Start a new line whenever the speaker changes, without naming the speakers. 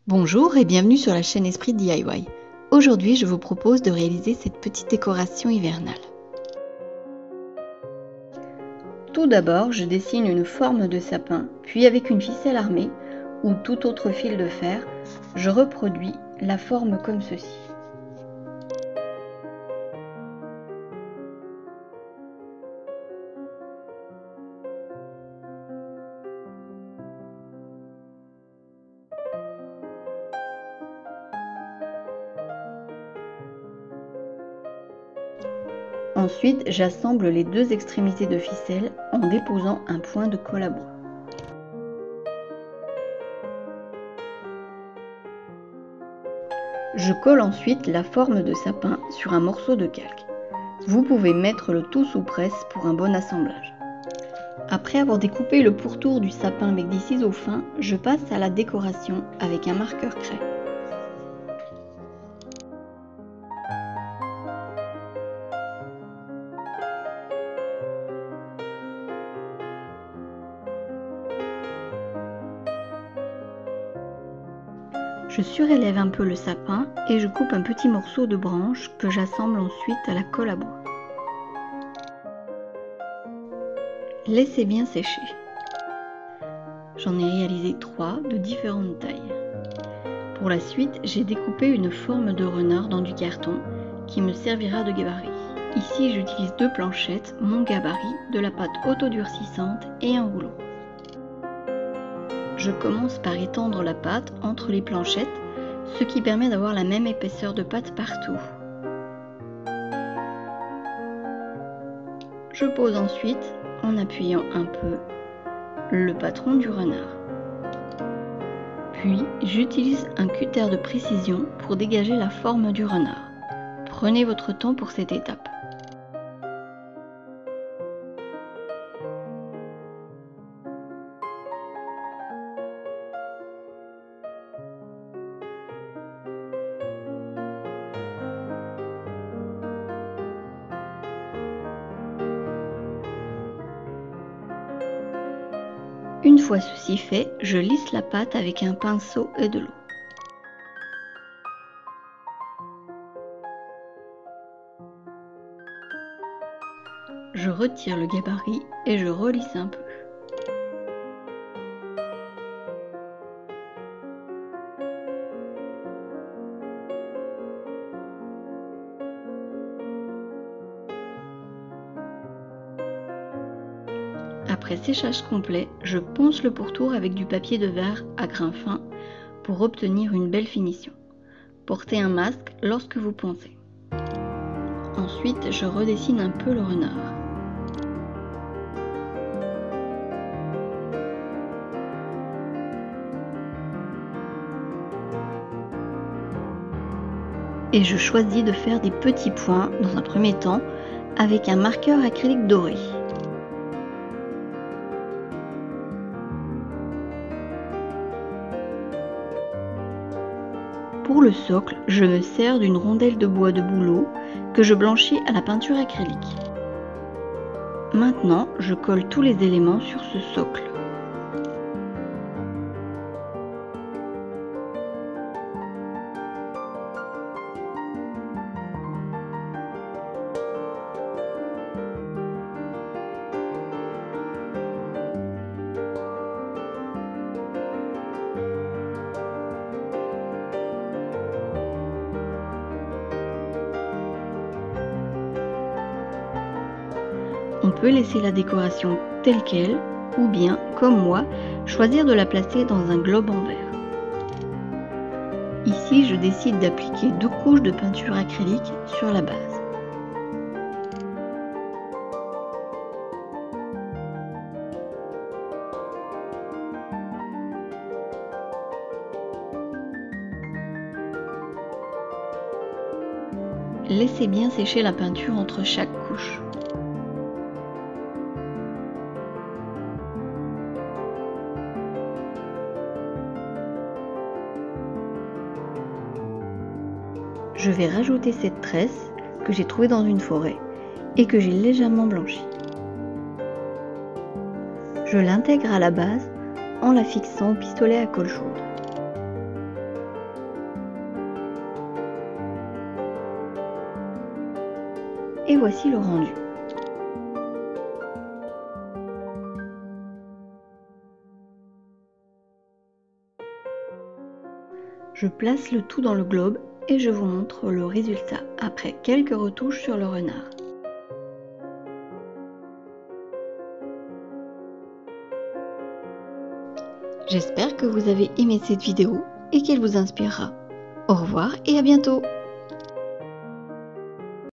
Bonjour et bienvenue sur la chaîne Esprit DIY. Aujourd'hui, je vous propose de réaliser cette petite décoration hivernale. Tout d'abord, je dessine une forme de sapin, puis avec une ficelle armée ou tout autre fil de fer, je reproduis la forme comme ceci. Ensuite, j'assemble les deux extrémités de ficelle en déposant un point de colle à bois. Je colle ensuite la forme de sapin sur un morceau de calque. Vous pouvez mettre le tout sous presse pour un bon assemblage. Après avoir découpé le pourtour du sapin avec des ciseaux fins, je passe à la décoration avec un marqueur craie. Je surélève un peu le sapin et je coupe un petit morceau de branche que j'assemble ensuite à la colle à bois. Laissez bien sécher. J'en ai réalisé 3 de différentes tailles. Pour la suite, j'ai découpé une forme de renard dans du carton qui me servira de gabarit. Ici, j'utilise 2 planchettes, mon gabarit, de la pâte autodurcissante et un rouleau. Je commence par étendre la pâte entre les planchettes, ce qui permet d'avoir la même épaisseur de pâte partout. Je pose ensuite, en appuyant un peu, le patron du renard. Puis, j'utilise un cutter de précision pour dégager la forme du renard. Prenez votre temps pour cette étape. Une fois ceci fait, je lisse la pâte avec un pinceau et de l'eau. Je retire le gabarit et je relisse un peu. Après séchage complet, je ponce le pourtour avec du papier de verre à grains fins pour obtenir une belle finition. Portez un masque lorsque vous poncez. Ensuite, je redessine un peu le renard. Et je choisis de faire des petits points dans un premier temps avec un marqueur acrylique doré. Pour le socle, je me sers d'une rondelle de bois de bouleau que je blanchis à la peinture acrylique. Maintenant, je colle tous les éléments sur ce socle. On peut laisser la décoration telle qu'elle, ou bien, comme moi, choisir de la placer dans un globe en verre. Ici, je décide d'appliquer 2 couches de peinture acrylique sur la base. Laissez bien sécher la peinture entre chaque couche. Je vais rajouter cette tresse que j'ai trouvée dans une forêt et que j'ai légèrement blanchie. Je l'intègre à la base en la fixant au pistolet à colle chaude. Et voici le rendu. Je place le tout dans le globe et je vous montre le résultat après quelques retouches sur le renard. J'espère que vous avez aimé cette vidéo et qu'elle vous inspirera. Au revoir et à bientôt!